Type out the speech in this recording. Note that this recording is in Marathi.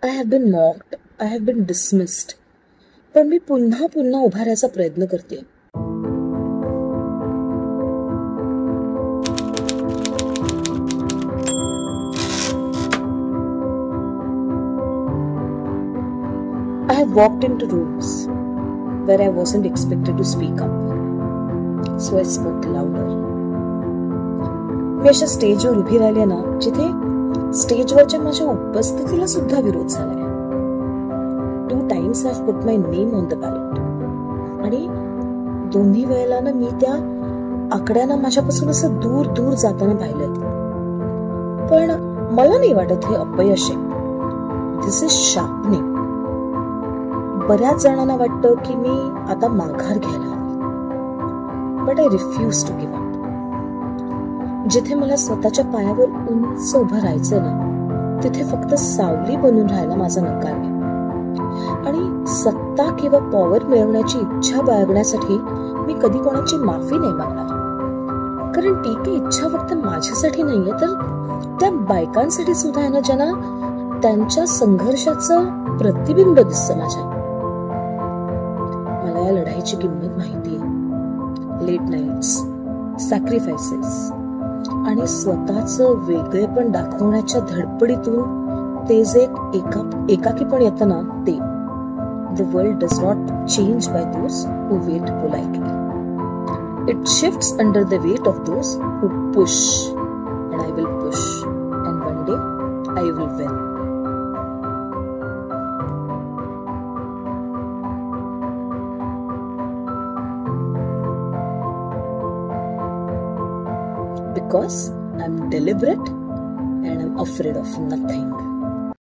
I have been mocked, I have been dismissed, पण मी पुन्हा पुन्हा उभारायचा प्रयत्न करते. I have walked into rooms where I wasn't expected to speak up, so I spoke louder. मी अशा स्टेजवर उभी राहिले ना, जिथे स्टेजवरच्या माझ्या उपस्थितीला सुद्धा विरोध झालाय. 2 times I have put my name on the ballot. आणि दोन्ही वेळेला ना मी त्या आकड्यांना माझ्यापासून असं दूर दूर जाताना पाहिलंय. पण मला नाही वाटत हे अपयश आहे. This is sharpening. बऱ्याच जणांना वाटतं की मी आता माघार घ्यायला हवी, but I refuse to give up. जिथे मला स्वतःच्या पायावर उंच उभं राहायचं ना, तिथे फक्त सावली बनून राहायला माझा नकार आहे. आणि सत्ता किंवा पॉवर मिळवण्याची इच्छा बाळगण्यासाठी मी कधी कोणाची माफी नाही मागणार. कारण ती काही इच्छा फक्त माझ्यासाठी नाहीये, तर त्या बायकांसाठी सुद्धा आहे ना, ज्यांना त्यांच्या संघर्षाचं प्रतिबिंब दिसतं माझ्या. मला या लढाईची किंमत माहितीये. लेट नाईट्स, सॅक्रिफायसेस आणि स्वतःचं वेगळेपण दाखवण्याच्या धडपडीतून ते जे एकाकीपण येतं ना, ते the world does not change by those who wait politely. It shifts under the weight of those who push, and I will push, and one day I will win. Because I'm deliberate and I'm afraid of nothing.